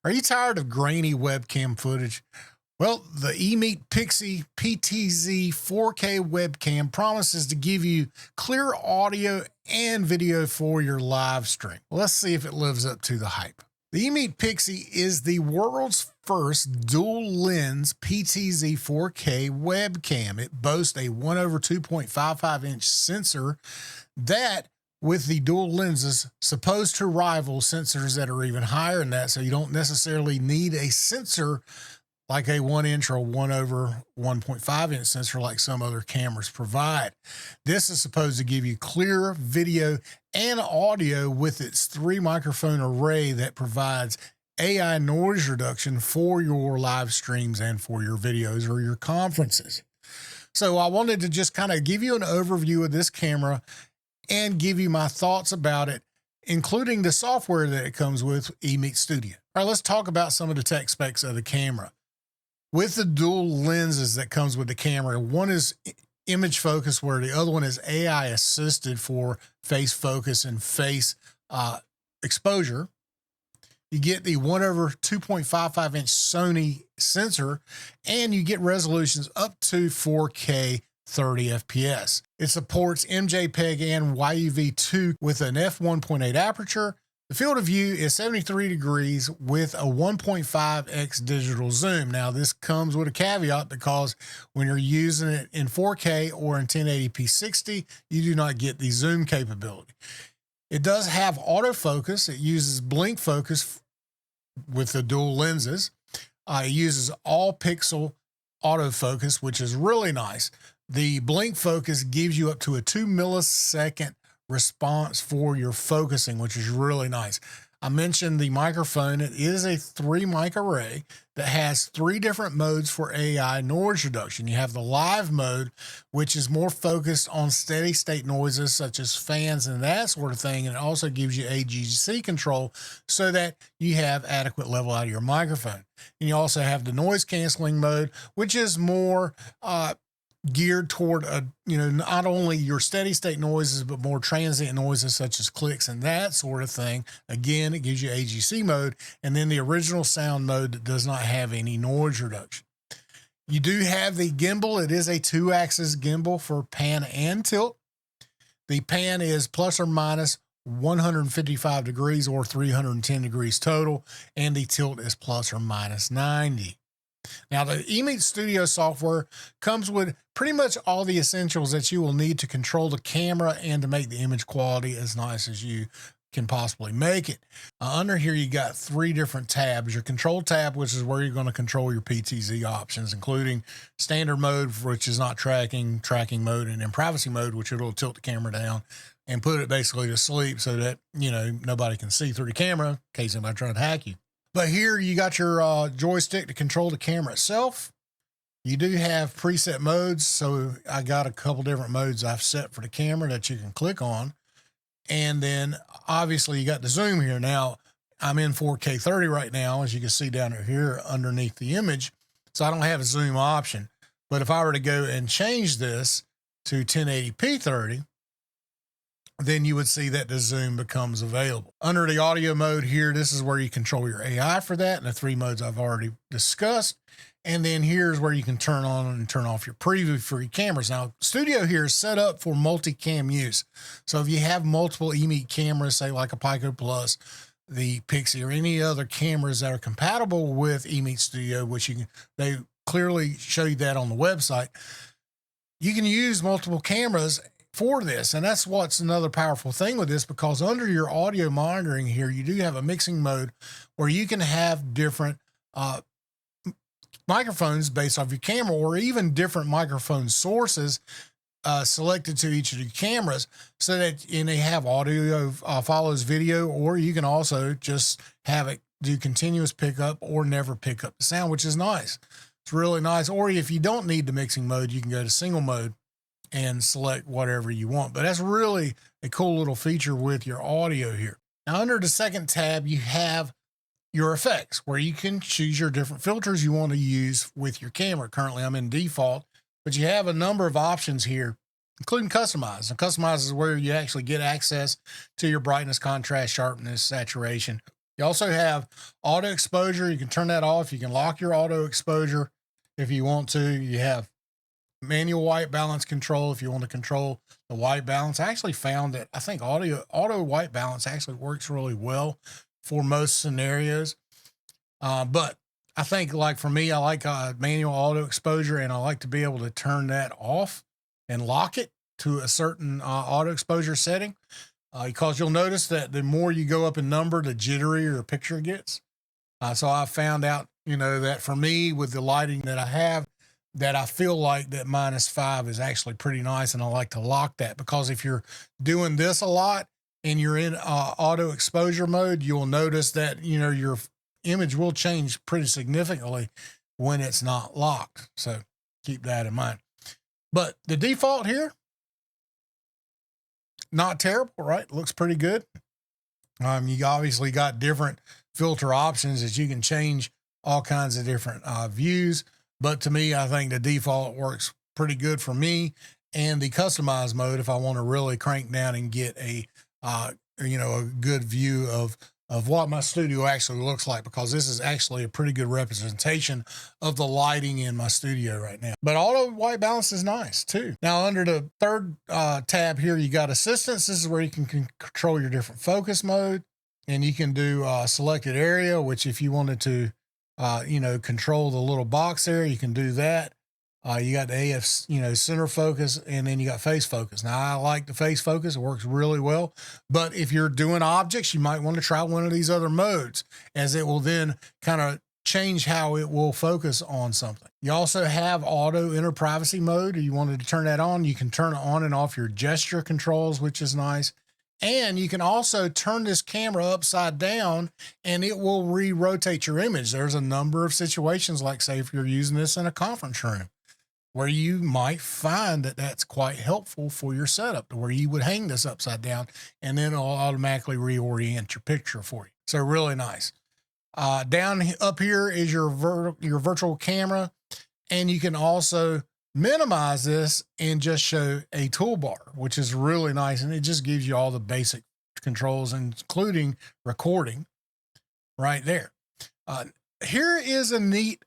Are you tired of grainy webcam footage? Well, the EMEET PIXY PTZ 4K webcam promises to give you clear audio and video for your live stream. Let's see if it lives up to the hype. The EMEET PIXY is the world's first dual lens PTZ 4K webcam. It boasts a 1/2.55-inch sensor that, with the dual lenses, supposed to rival sensors that are even higher than that. So you don't necessarily need a sensor like a 1-inch or 1/1.5-inch sensor like some other cameras provide. This is supposed to give you clear video and audio with its 3-microphone array that provides AI noise reduction for your live streams and for your videos or your conferences. So I wanted to just kind of give you an overview of this camera and give you my thoughts about it, including the software that it comes with, EMEET Studio. All right, let's talk about some of the tech specs of the camera. With the dual lenses that comes with the camera, one is image focus, where the other one is AI assisted for face focus and face exposure. You get the 1/2.55-inch Sony sensor, and you get resolutions up to 4K 30 FPS. It supports MJPEG and YUV2 with an f1.8 aperture. The field of view is 73 degrees with a 1.5x digital zoom. Now, this comes with a caveat because when you're using it in 4K or in 1080p 60, you do not get the zoom capability. It does have autofocus. It uses blink focus with the dual lenses. It uses all pixel autofocus, which is really nice. The blink focus gives you up to a 2 millisecond response for your focusing, which is really nice. I mentioned the microphone. It is a 3-mic array that has 3 different modes for AI noise reduction. You have the live mode, which is more focused on steady state noises such as fans and that sort of thing. And it also gives you AGC control so that you have adequate level out of your microphone. And you also have the noise canceling mode, which is more geared toward not only your steady state noises, but more transient noises such as clicks and that sort of thing. Again, it gives you AGC mode, and then the original sound mode that does not have any noise reduction. You do have the gimbal. It is a 2-axis gimbal for pan and tilt. The pan is plus or minus 155 degrees or 310 degrees total, and the tilt is plus or minus 90. Now, the EMEET Studio software comes with pretty much all the essentials that you will need to control the camera and to make the image quality as nice as you can possibly make it. Under here, you got 3 different tabs. Your control tab, which is where you're going to control your PTZ options, including standard mode, which is not tracking mode, and then privacy mode, which it'll tilt the camera down and put it basically to sleep so that, nobody can see through the camera in case anybody trying to hack you. But here you got your joystick to control the camera itself. You do have preset modes, so I got a couple different modes I've set for the camera that you can click on. And then obviously you got the zoom here. Now, I'm in 4K 30 right now, as you can see down here underneath the image, so I don't have a zoom option. But if I were to go and change this to 1080p 30, then you would see that the zoom becomes available. Under the audio mode here, this is where you control your AI for that, and the 3 modes I've already discussed. And then here's where you can turn on and turn off your preview for your cameras. Now, Studio here is set up for multicam use. So if you have multiple EMEET cameras, say like a Pico Plus, the Pixie, or any other cameras that are compatible with EMEET Studio, which they clearly show you that on the website, you can use multiple cameras for this. And that's what's another powerful thing with this, because under your audio monitoring here, you do have a mixing mode where you can have different microphones based off your camera, or even different microphone sources selected to each of your cameras, so that they have audio follows video, or you can also just have it do continuous pickup or never pick up the sound, which is nice. It's really nice. Or if you don't need the mixing mode, you can go to single mode and select whatever you want. But that's really a cool little feature with your audio here. Now, under the second tab, you have your effects, where you can choose your different filters you want to use with your camera. Currently, I'm in default, but you have a number of options here, including customize. And customize is where you actually get access to your brightness, contrast, sharpness, saturation, You also have auto exposure. You can turn that off. You can lock your auto exposure if you want to. You have manual white balance control if you want to control the white balance. I actually found that I think auto white balance actually works really well for most scenarios. But I think, like for me, I like manual auto exposure, and I like to be able to turn that off and lock it to a certain auto exposure setting, because you'll notice that the more you go up in number, the jitterier a picture gets. So I found out, that for me, with the lighting that I have, that I feel like that -5 is actually pretty nice, and I like to lock that, because if you're doing this a lot and you're in auto exposure mode, you'll notice that, your image will change pretty significantly when it's not locked. So keep that in mind. But the default here, not terrible, right? Looks pretty good. You obviously got different filter options that you can change all kinds of different views. But to me, I think the default works pretty good for me. And the customized mode, if I want to really crank down and get a good view of what my studio actually looks like, because this is actually a pretty good representation of the lighting in my studio right now. But auto white balance is nice too. Now, under the third tab here, you got assistance. This is where you can control your different focus mode, and you can do selected area, which if you wanted to, control the little box there, you can do that. You got the AF, center focus, and then you got face focus. Now, I like the face focus. It works really well. But if you're doing objects, you might want to try one of these other modes, as it will then kind of change how it will focus on something. You also have auto inner privacy mode. If you wanted to turn that on, you can turn on and off your gesture controls, which is nice. And you can also turn this camera upside down and it will re-rotate your image. There's a number of situations, like say if you're using this in a conference room, where you might find that that's quite helpful for your setup, to where you would hang this upside down and then it'll automatically reorient your picture for you. So really nice. Down up here is your virtual camera, and you can also minimize this and just show a toolbar, which is really nice. And it just gives you all the basic controls, including recording right there. Here is a neat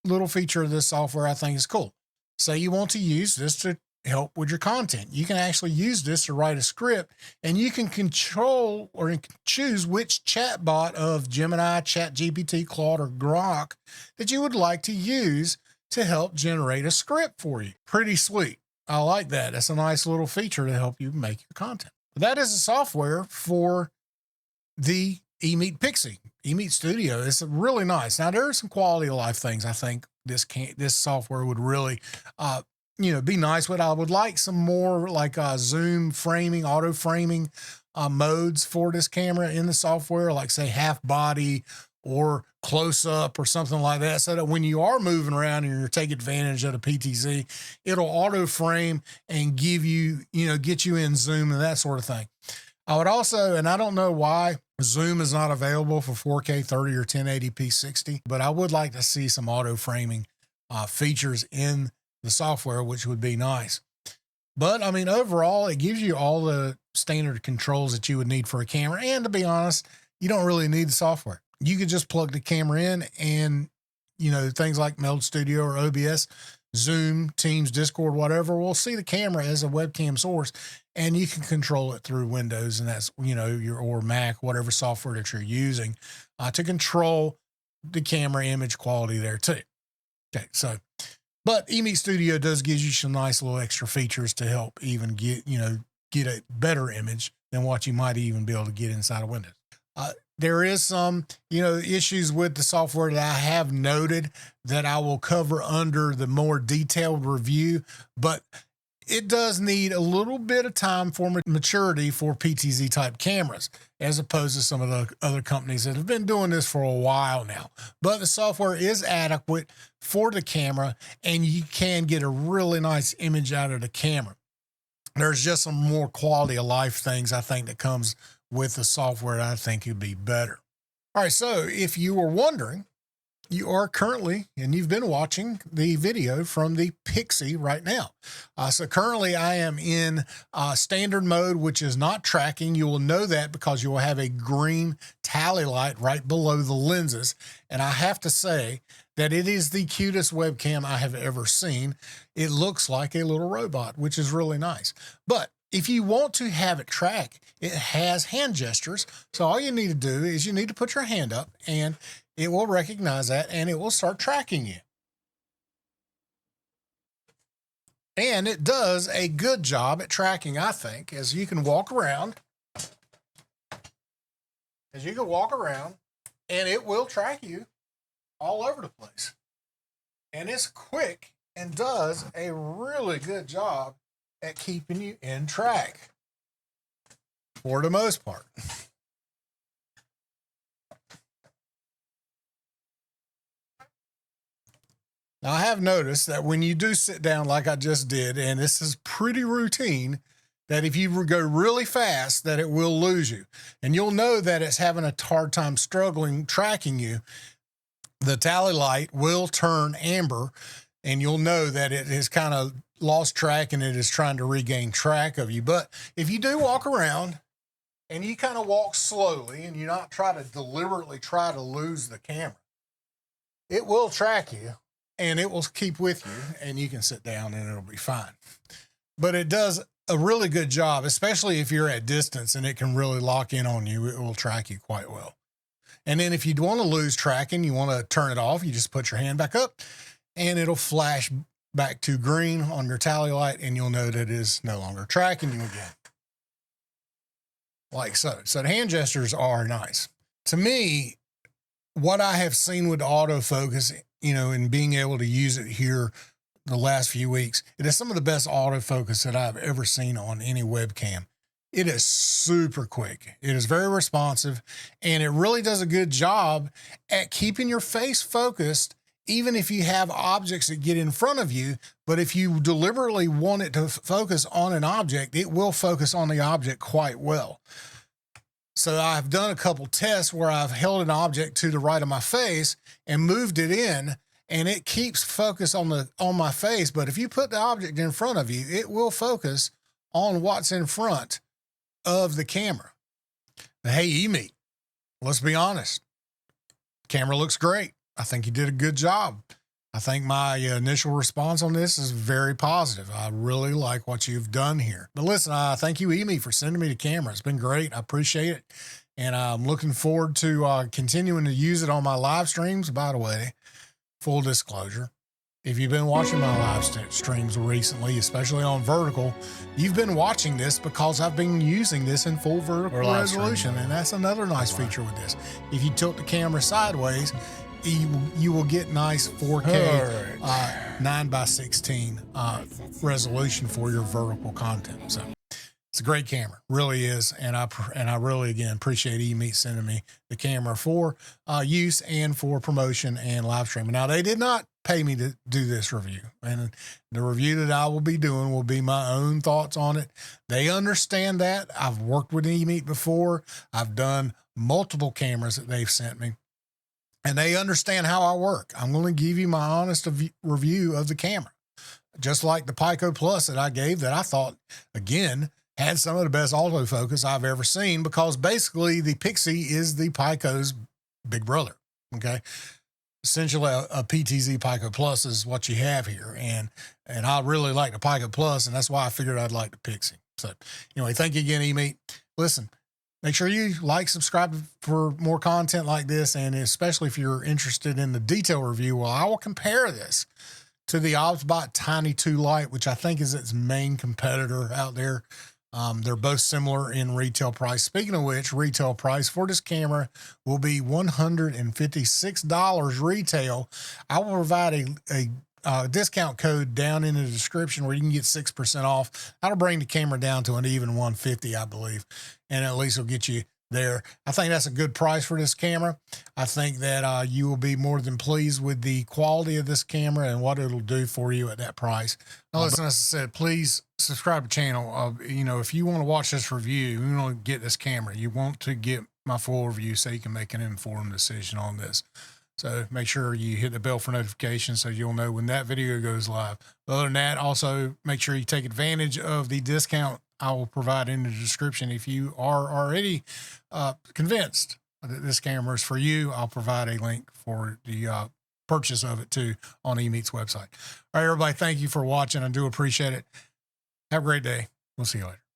little feature of this software I think is cool. Say you want to use this to help with your content. You can actually use this to write a script, and you can control or choose which chatbot of Gemini, ChatGPT, Claude, or Grok that you would like to use to help generate a script for you. Pretty sweet. I like that. That's a nice little feature to help you make your content. But that is the software for the EMEET PIXY. EMEET Studio is really nice. Now, there are some quality of life things I think this software would really be nice with. I would like some more like zoom framing, auto framing modes for this camera in the software, like say half body or close up or something like that, so that when you are moving around and you're taking advantage of the PTZ, it'll auto frame and give you, get you in zoom and that sort of thing. I would also, and I don't know why zoom is not available for 4K 30 or 1080p 60, but I would like to see some auto framing features in the software, which would be nice. But I mean, overall, it gives you all the standard controls that you would need for a camera. And to be honest, you don't really need the software. You could just plug the camera in and, things like Meld Studio or OBS, Zoom, Teams, Discord, whatever, will see the camera as a webcam source, and you can control it through Windows, and that's, or Mac, whatever software that you're using to control the camera image quality there too. Okay, so, but EMEET Studio does give you some nice little extra features to help even get a better image than what you might even be able to get inside of Windows. There is some, issues with the software that I have noted that I will cover under the more detailed review, but it does need a little bit of time for maturity for PTZ type cameras, as opposed to some of the other companies that have been doing this for a while now. But the software is adequate for the camera, and you can get a really nice image out of the camera. There's just some more quality of life things I think that comes with the software that I think would be better. All right, so if you were wondering you are currently, and you've been watching the video from the Pixie right now. So currently I am in standard mode, which is not tracking. You will know that because you will have a green tally light right below the lenses. And I have to say that it is the cutest webcam I have ever seen. It looks like a little robot, which is really nice. But if you want to have it track, it has hand gestures. So all you need to do is you need to put your hand up and it will recognize that and it will start tracking you. And it does a good job at tracking, I think, as you can walk around. As you can walk around and it will track you all over the place. And it's quick and does a really good job at keeping you in track for the most part. Now, I have noticed that when you do sit down like I just did, and this is pretty routine, that if you go really fast, that it will lose you. And you'll know that it's having a hard time struggling tracking you. The tally light will turn amber, and you'll know that it has kind of lost track and it is trying to regain track of you. But if you do walk around and you kind of walk slowly and you not try to deliberately try to lose the camera, it will track you. And it will keep with you, and you can sit down and it'll be fine. But it does a really good job, especially if you're at distance and it can really lock in on you. It will track you quite well. And then if you want to lose tracking, you want to turn it off, you just put your hand back up and it'll flash back to green on your tally light and you'll know that it is no longer tracking you again. Like so. So the hand gestures are nice. To me, what I have seen with autofocus, you know, and being able to use it here the last few weeks, it is some of the best autofocus that I've ever seen on any webcam. It is super quick. It is very responsive, and it really does a good job at keeping your face focused, even if you have objects that get in front of you. But if you deliberately want it to focus on an object, it will focus on the object quite well. So I've done a couple tests where I've held an object to the right of my face and moved it in, and it keeps focus on my face. But if you put the object in front of you, it will focus on what's in front of the camera. But hey, EMEET, let's be honest. Camera looks great. I think you did a good job. I think my initial response on this is very positive. I really like what you've done here. But listen, thank you, EMEET, for sending me the camera. It's been great. I appreciate it. And I'm looking forward to continuing to use it on my live streams. By the way, full disclosure, if you've been watching my live streams recently, especially on vertical, you've been watching this because I've been using this in full vertical resolution. And that's another nice feature with this. If you tilt the camera sideways, you will get nice 4K 9:16 resolution for your vertical content. So it's a great camera, really is, and I really again appreciate EMEET sending me the camera for use and for promotion and live streaming. Now they did not pay me to do this review, and the review that I will be doing will be my own thoughts on it. They understand that. I've worked with EMEET before. I've done multiple cameras that they've sent me. And they understand how I work. I'm going to give you my honest review of the camera. Just like the Pico Plus that I gave, that I thought, again, had some of the best autofocus I've ever seen, because basically the Pixie is the Pico's big brother, okay? Essentially a PTZ Pico Plus is what you have here. And I really like the Pico Plus, and that's why I figured I'd like the Pixie. So anyway, thank you again, EMEET. Listen, make sure you like, subscribe for more content like this, and especially if you're interested in the detail review, well, I will compare this to the OBS Tiny 2 Lite, which I think is its main competitor out there. They're both similar in retail price. Speaking of which, retail price for this camera will be $156 retail. I will provide a discount code down in the description where you can get 6% off. That'll bring the camera down to an even $150, I believe, and at least it'll get you there. I think that's a good price for this camera. I think that you will be more than pleased with the quality of this camera and what it'll do for you at that price. Now, listen, as I said, please subscribe to the channel. You know, if you want to watch this review, you want to get this camera, you want to get my full review so you can make an informed decision on this. So make sure you hit the bell for notifications so you'll know when that video goes live. But other than that, also make sure you take advantage of the discount I will provide in the description. If you are already convinced that this camera is for you, I'll provide a link for the purchase of it too on EMEET's website. All right, everybody, thank you for watching. I do appreciate it. Have a great day. We'll see you later.